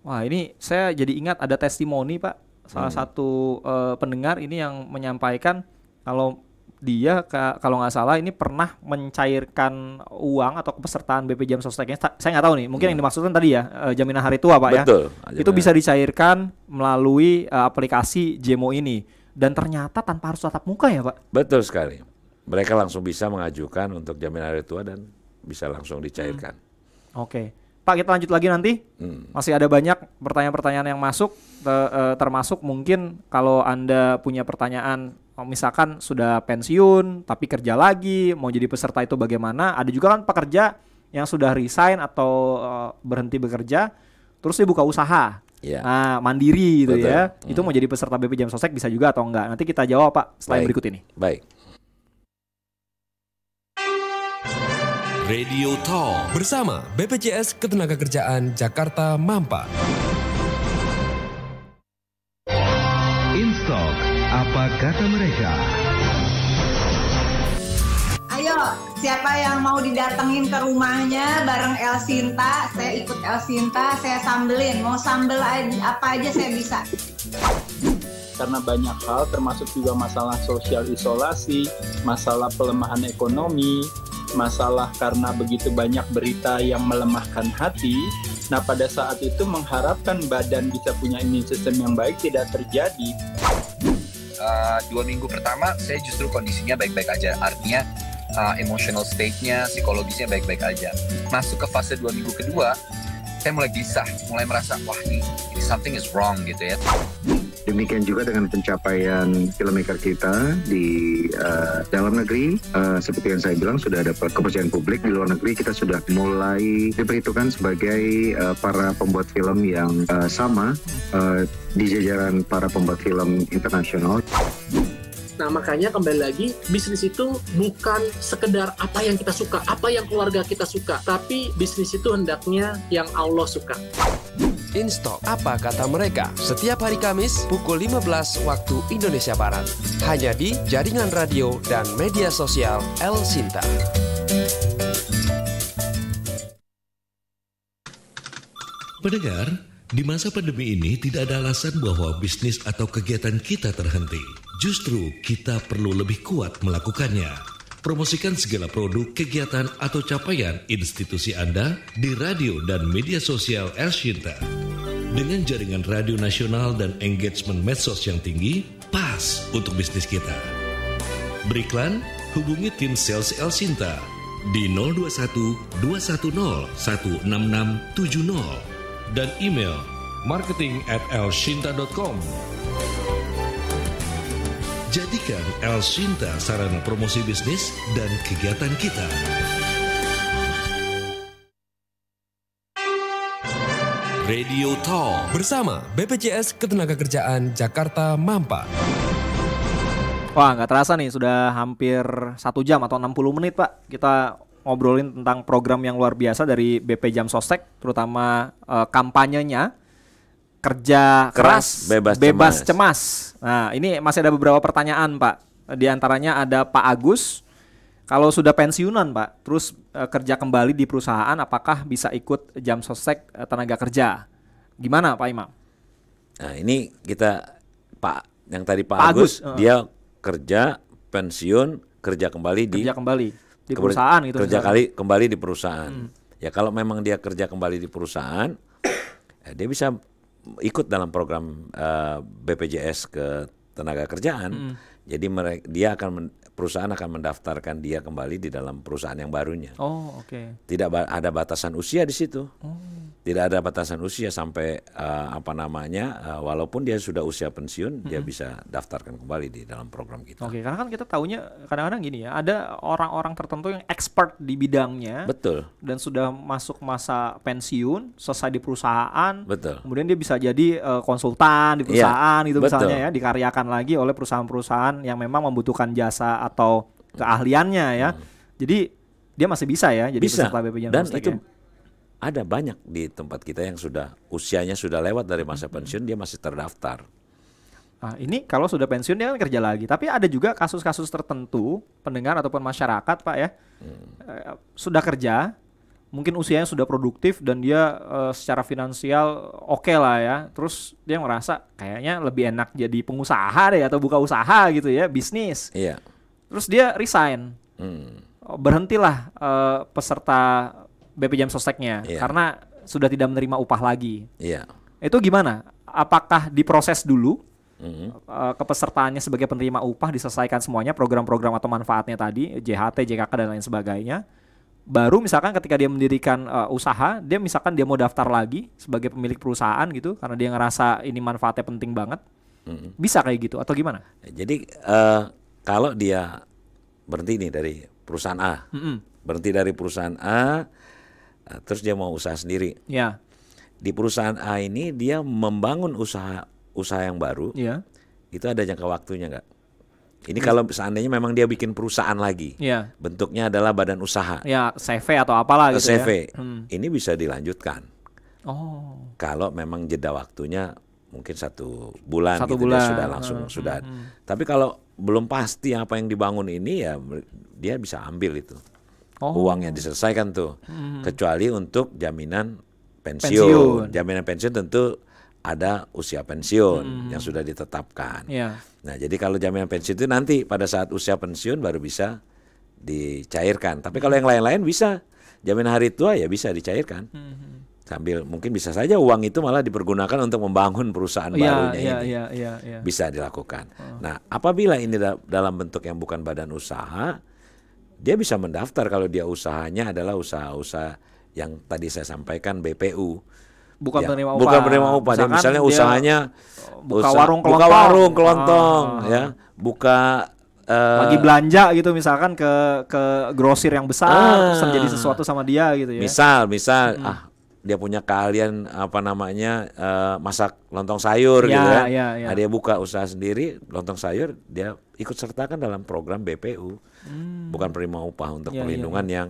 Wah, ini saya jadi ingat ada testimoni, Pak. Salah satu pendengar ini yang menyampaikan kalau dia kalau nggak salah ini pernah mencairkan uang atau kepesertaan BP Jam Sosteknya. Saya nggak tahu nih, mungkin yang dimaksudkan tadi ya jaminan hari tua, Pak. Betul, ya. Itu bisa dicairkan melalui aplikasi Jemo ini dan ternyata tanpa harus tatap muka ya, Pak. Betul sekali. Mereka langsung bisa mengajukan untuk jaminan hari tua dan bisa langsung dicairkan. Oke. Pak, kita lanjut lagi nanti. Masih ada banyak pertanyaan-pertanyaan yang masuk, termasuk mungkin kalau Anda punya pertanyaan, misalkan sudah pensiun tapi kerja lagi, mau jadi peserta itu bagaimana? Ada juga kan pekerja yang sudah resign atau berhenti bekerja, terus dia buka usaha. Yeah. Nah, mandiri gitu. Betul. Ya. Itu mau jadi peserta BP Jam Sostek bisa juga atau enggak? Nanti kita jawab, Pak, setelah berikut ini. Baik. Radio Talk bersama BPJS Ketenagakerjaan Jakarta Mampa. Instok, apa kata mereka? Ayo, siapa yang mau didatengin ke rumahnya bareng El Sinta? Saya ikut El Sinta, saya sambelin. Mau sambel apa aja saya bisa. Karena banyak hal termasuk juga masalah sosial isolasi, masalah pelemahan ekonomi, masalah karena begitu banyak berita yang melemahkan hati. Nah, pada saat itu mengharapkan badan bisa punya imun sistem yang baik tidak terjadi. 2 minggu pertama saya justru kondisinya baik-baik aja, artinya emotional state-nya, psikologisnya baik-baik aja. Masuk ke fase 2 minggu kedua, saya mulai gelisah, mulai merasa wah ini something is wrong gitu ya. Demikian juga dengan pencapaian filmmaker kita di dalam negeri, seperti yang saya bilang sudah ada kepercayaan publik. Di luar negeri kita sudah mulai diperhitungkan sebagai para pembuat film yang sama di jajaran para pembuat film internasional. Nah, makanya kembali lagi, bisnis itu bukan sekedar apa yang kita suka, apa yang keluarga kita suka, tapi bisnis itu hendaknya yang Allah suka. Instok, apa kata mereka? Setiap hari Kamis pukul 15 waktu Indonesia Barat. Hanya di jaringan radio dan media sosial El Sinta. Pendengar, di masa pandemi ini tidak ada alasan bahwa bisnis atau kegiatan kita terhenti. Justru kita perlu lebih kuat melakukannya. Promosikan segala produk, kegiatan, atau capaian institusi Anda di radio dan media sosial El Sinta. Dengan jaringan radio nasional dan engagement medsos yang tinggi, pas untuk bisnis kita. Beriklan, hubungi tim sales El Sinta di 021 210 16670 dan email marketing@elsinta.com. Jadikan El Sinta sarana promosi bisnis dan kegiatan kita. Radio Talk bersama BPJS Ketenagakerjaan Jakarta Mampa. Wah, nggak terasa nih sudah hampir 1 jam atau 60 menit, Pak. Kita ngobrolin tentang program yang luar biasa dari BP Jam Sostek, terutama kampanyenya kerja keras, bebas cemas. Nah, ini masih ada beberapa pertanyaan, Pak. Di antaranya ada Pak Agus. Kalau sudah pensiunan, Pak, terus kerja kembali di perusahaan, apakah bisa ikut Jam Sostek tenaga kerja? Gimana, Pak Imam? Nah, ini kita yang tadi Pak Agus, dia kerja pensiun kerja kembali di perusahaan gitu. Kerja kembali di perusahaan. Ya kalau memang dia kerja kembali di perusahaan, dia bisa ikut dalam program BPJS Ketenagakerjaan. Jadi perusahaan akan mendaftarkan dia kembali di dalam perusahaan yang barunya. Oh, oke. Tidak ada batasan usia di situ. Tidak ada batasan usia sampai walaupun dia sudah usia pensiun, dia bisa daftarkan kembali di dalam program kita. Oke, karena kan kita taunya kadang-kadang gini ya, ada orang-orang tertentu yang expert di bidangnya. Betul. Dan sudah masuk masa pensiun, selesai di perusahaan. Betul. Kemudian dia bisa jadi konsultan di perusahaan gitu betul. misalnya ya, dikaryakan lagi oleh perusahaan-perusahaan yang memang membutuhkan jasa atau keahliannya ya. Jadi dia masih bisa ya jadi peserta BPJS dan Sostek itu ya? Ada banyak di tempat kita yang sudah usianya sudah lewat dari masa pensiun, dia masih terdaftar. Nah, ini kalau sudah pensiun dia kan kerja lagi. Tapi ada juga kasus-kasus tertentu pendengar ataupun masyarakat Pak ya, sudah kerja, mungkin usianya sudah produktif dan dia secara finansial oke lah ya. Terus dia merasa kayaknya lebih enak jadi pengusaha deh atau buka usaha gitu ya, bisnis. Iya. Terus dia resign, berhentilah peserta BPJS Sosteknya karena sudah tidak menerima upah lagi. Iya. Itu gimana? Apakah diproses dulu kepesertaannya sebagai penerima upah, diselesaikan semuanya program-program atau manfaatnya tadi, JHT, JKK dan lain sebagainya? Baru misalkan ketika dia mendirikan usaha, dia misalkan dia mau daftar lagi sebagai pemilik perusahaan gitu karena dia ngerasa ini manfaatnya penting banget. Bisa kayak gitu atau gimana? Jadi kalau dia berhenti nih dari perusahaan A, berhenti dari perusahaan A, terus dia mau usaha sendiri. Ya. Di perusahaan A ini dia membangun usaha yang baru. Ya. Itu ada jangka waktunya nggak? Ini kalau seandainya memang dia bikin perusahaan lagi, bentuknya adalah badan usaha. Ya, CV atau apalah gitu CV. Ya. Ini bisa dilanjutkan. Oh. Kalau memang jeda waktunya mungkin 1 bulan, gitu bulan. Dia sudah langsung sudah. Tapi kalau belum pasti apa yang dibangun ini ya dia bisa ambil itu. Uangnya diselesaikan tuh. Kecuali untuk jaminan pensiun. Jaminan pensiun tentu ada usia pensiun yang sudah ditetapkan. Nah, jadi kalau jaminan pensiun itu nanti pada saat usia pensiun baru bisa dicairkan. Tapi kalau yang lain-lain bisa. Jaminan hari tua ya bisa dicairkan. Sambil mungkin bisa saja uang itu malah dipergunakan untuk membangun perusahaan barunya ini. Bisa dilakukan. Nah, apabila ini dalam bentuk yang bukan badan usaha, dia bisa mendaftar kalau dia usahanya adalah usaha-usaha yang tadi saya sampaikan BPU. Bukan penerima upah. Bukan penerima upah. Dia misalnya usahanya buka warung kelontong, ya, buka lagi belanja gitu misalkan ke grosir yang besar terus terjadi sesuatu sama dia gitu ya. Misal dia punya keahlian masak lontong sayur gitu ya. Nah, dia buka usaha sendiri lontong sayur, dia ikut sertakan dalam program BPU. Bukan penerima upah untuk perlindungan yang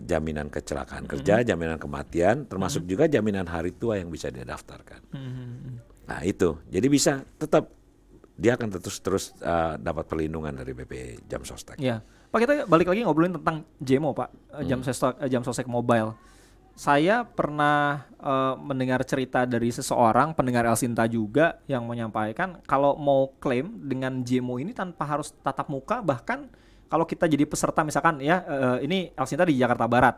jaminan kecelakaan kerja, jaminan kematian, termasuk juga jaminan hari tua yang bisa dia daftarkan. Nah, itu. Jadi bisa tetap dia akan terus dapat perlindungan dari BPJS Sostek. Ya. Pak, kita balik lagi ngobrolin tentang JMO, Pak. Jam Sostek Mobile. Saya pernah mendengar cerita dari seseorang pendengar Elsinta juga yang menyampaikan kalau mau klaim dengan JMO ini tanpa harus tatap muka, bahkan kalau kita jadi peserta misalkan ya ini Elsinta di Jakarta Barat.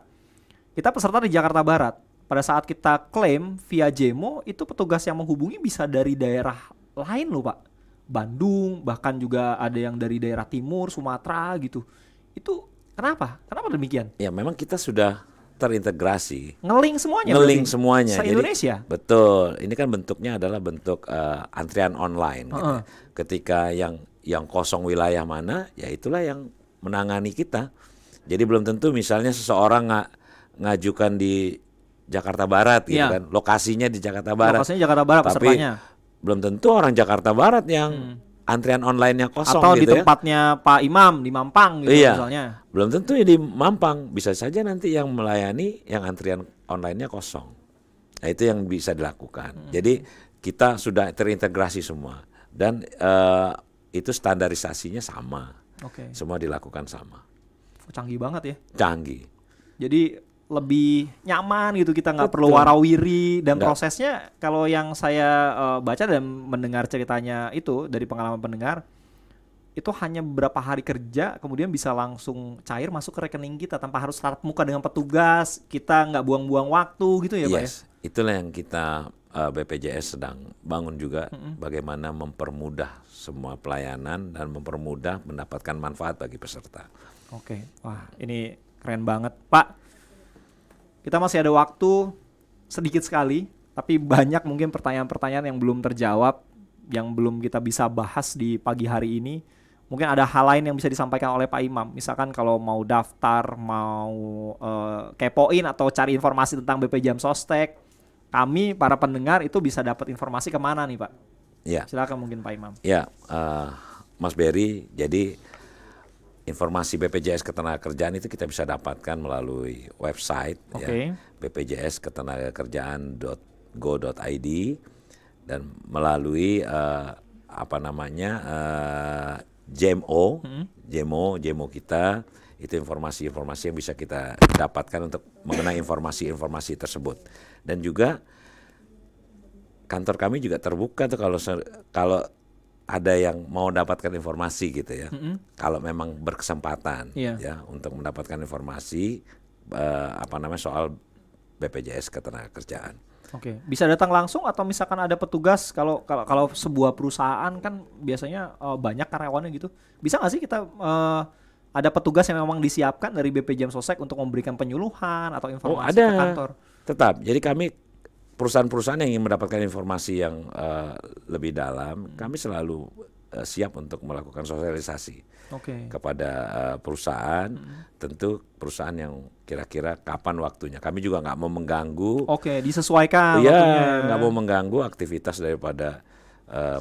Kita peserta di Jakarta Barat. Pada saat kita klaim via JMO itu petugas yang menghubungi bisa dari daerah lain loh, Pak. Bandung, bahkan juga ada yang dari daerah timur, Sumatera gitu. Itu kenapa? Kenapa demikian? Ya memang kita sudah terintegrasi. Ngeling semuanya. Se-Indonesia. Jadi, betul. Ini kan bentuknya adalah bentuk antrian online. Gitu. Ketika yang kosong wilayah mana, ya itulah yang menangani kita. Jadi belum tentu misalnya seseorang ngajukan di Jakarta Barat gitu kan. Lokasinya di Jakarta Barat. Lokasinya Jakarta Barat pesertanya. Belum tentu orang Jakarta Barat yang antrian online-nya kosong atau gitu di tempatnya Pak Imam di Mampang gitu misalnya. Belum tentu ya di Mampang, bisa saja nanti yang melayani yang antrian online-nya kosong. Nah, itu yang bisa dilakukan. Jadi kita sudah terintegrasi semua dan itu standarisasinya sama. Semua dilakukan sama. Canggih banget ya. Canggih. Jadi lebih nyaman gitu, kita nggak perlu warawiri dan prosesnya kalau yang saya baca dan mendengar ceritanya itu dari pengalaman pendengar, itu hanya beberapa hari kerja kemudian bisa langsung cair masuk ke rekening kita tanpa harus tatap muka dengan petugas, kita nggak buang-buang waktu gitu ya Pak ya? Itulah yang kita BPJS sedang bangun juga, bagaimana mempermudah semua pelayanan dan mempermudah mendapatkan manfaat bagi peserta. Oke, wah ini keren banget Pak. Kita masih ada waktu sedikit sekali, tapi banyak mungkin pertanyaan-pertanyaan yang belum terjawab, yang belum kita bisa bahas di pagi hari ini. Mungkin ada hal lain yang bisa disampaikan oleh Pak Imam. Misalkan kalau mau daftar, mau kepoin atau cari informasi tentang BP Jam Sostek, kami para pendengar itu bisa dapat informasi kemana nih Pak? Ya. Silakan mungkin Pak Imam. Ya, Mas Berry, jadi informasi BPJS Ketenagakerjaan itu kita bisa dapatkan melalui website ya, bpjsketenagakerjaan.go.id dan melalui Jemo kita, itu informasi-informasi yang bisa kita dapatkan untuk mengenai informasi-informasi tersebut. Dan juga kantor kami juga terbuka tuh kalau ada yang mau dapatkan informasi gitu ya. Kalau memang berkesempatan ya untuk mendapatkan informasi soal BPJS Ketenagakerjaan. Oke, bisa datang langsung atau misalkan ada petugas, kalau sebuah perusahaan kan biasanya banyak karyawannya gitu. Bisa nggak sih kita ada petugas yang memang disiapkan dari BP Jam Sostek untuk memberikan penyuluhan atau informasi ke kantor? Tetap. Jadi kami perusahaan-perusahaan yang ingin mendapatkan informasi yang lebih dalam, kami selalu siap untuk melakukan sosialisasi kepada perusahaan. Tentu perusahaan yang kira-kira kapan waktunya. Kami juga nggak mau mengganggu. Disesuaikan. Nggak mau mengganggu aktivitas daripada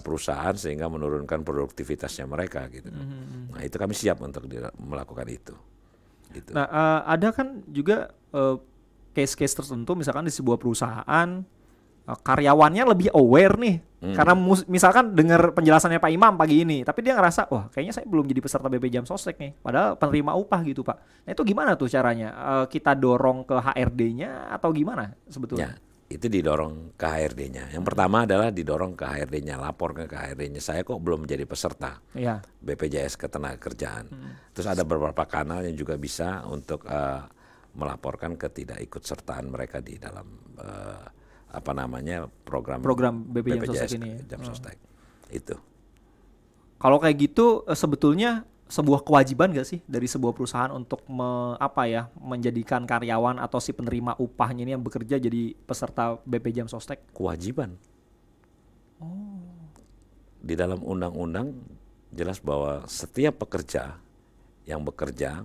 perusahaan sehingga menurunkan produktivitasnya mereka gitu. Nah itu kami siap untuk melakukan itu. Gitu. Nah ada kan juga case-case tertentu, misalkan di sebuah perusahaan karyawannya lebih aware nih, karena misalkan dengar penjelasannya Pak Imam pagi ini, tapi dia ngerasa wah kayaknya saya belum jadi peserta BP Jam Sostek nih, padahal penerima upah gitu Pak. Nah itu gimana tuh caranya? Kita dorong ke HRD-nya atau gimana sebetulnya? Ya, itu didorong ke HRD-nya. Yang pertama adalah didorong ke HRD-nya, lapor ke HRD-nya. Saya kok belum menjadi peserta BPJS Ketenagakerjaan. Terus ada beberapa kanal yang juga bisa untuk melaporkan ketidakikutsertaan mereka di dalam program BPJS ini. Jam Sostek. Itu. Kalau kayak gitu sebetulnya sebuah kewajiban nggak sih dari sebuah perusahaan untuk menjadikan karyawan atau si penerima upahnya ini yang bekerja jadi peserta BP Jam Sostek? Kewajiban. Di dalam undang-undang jelas bahwa setiap pekerja yang bekerja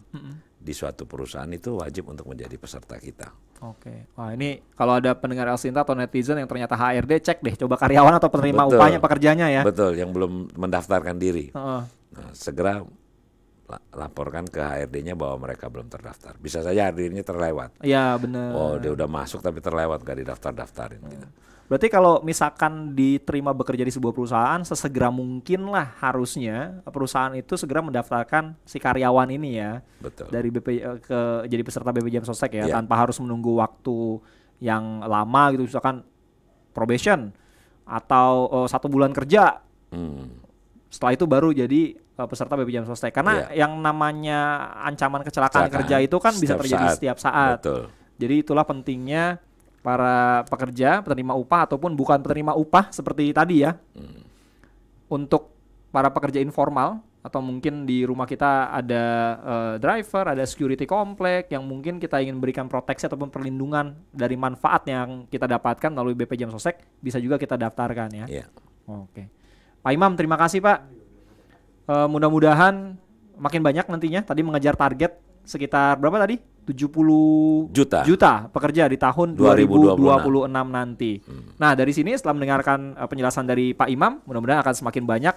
di suatu perusahaan itu wajib untuk menjadi peserta kita. Oke. Wah ini kalau ada pendengar Elsinta atau netizen yang ternyata HRD, cek deh coba karyawan atau penerima upahnya pekerjanya ya. Betul, yang belum mendaftarkan diri. Nah, segera laporkan ke HRD-nya bahwa mereka belum terdaftar. Bisa saja HRD-nya terlewat. Iya benar. Oh dia udah masuk tapi terlewat, gak didaftar-daftarin gitu. Berarti kalau misalkan diterima bekerja di sebuah perusahaan, sesegera mungkin lah harusnya perusahaan itu segera mendaftarkan si karyawan ini ya. Betul. Dari jadi peserta BP Jam Sostek ya, tanpa harus menunggu waktu yang lama gitu, misalkan probation atau 1 bulan kerja. Setelah itu baru jadi peserta BP Jam Sostek. Karena yang namanya ancaman kecelakaan kerja itu kan bisa terjadi setiap saat. Betul. Jadi itulah pentingnya para pekerja, penerima upah ataupun bukan penerima upah seperti tadi ya. Untuk para pekerja informal atau mungkin di rumah kita ada driver, ada security komplek yang mungkin kita ingin berikan proteksi ataupun perlindungan dari manfaat yang kita dapatkan melalui BP Jam Sostek, bisa juga kita daftarkan ya. Oke. Pak Imam, terima kasih Pak. Mudah-mudahan makin banyak nantinya. Tadi mengejar target sekitar berapa tadi? 70 juta pekerja di tahun 2026 nanti. Nah dari sini setelah mendengarkan penjelasan dari Pak Imam, mudah-mudahan akan semakin banyak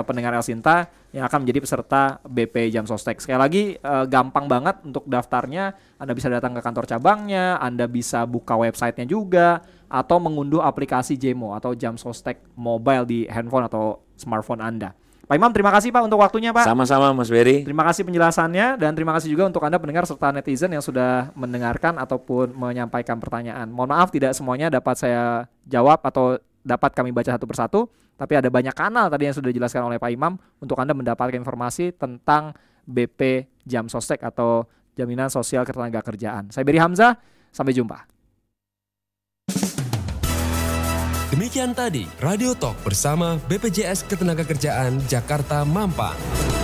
pendengar Elsinta yang akan menjadi peserta BP Jam Sostek. Sekali lagi gampang banget untuk daftarnya. Anda bisa datang ke kantor cabangnya, Anda bisa buka websitenya juga, atau mengunduh aplikasi Jemo atau Jam Sostek mobile di handphone atau smartphone Anda. Pak Imam, terima kasih Pak untuk waktunya Pak. Sama-sama Mas Berry. Terima kasih penjelasannya dan terima kasih juga untuk Anda pendengar serta netizen yang sudah mendengarkan ataupun menyampaikan pertanyaan. Mohon maaf tidak semuanya dapat saya jawab atau dapat kami baca satu persatu, tapi ada banyak kanal tadi yang sudah dijelaskan oleh Pak Imam untuk Anda mendapatkan informasi tentang BP Jam Sostek atau Jaminan Sosial Ketenagakerjaan. Saya Beri Hamzah, sampai jumpa. Demikian tadi Radio Talk bersama BPJS Ketenagakerjaan Jakarta Mampang.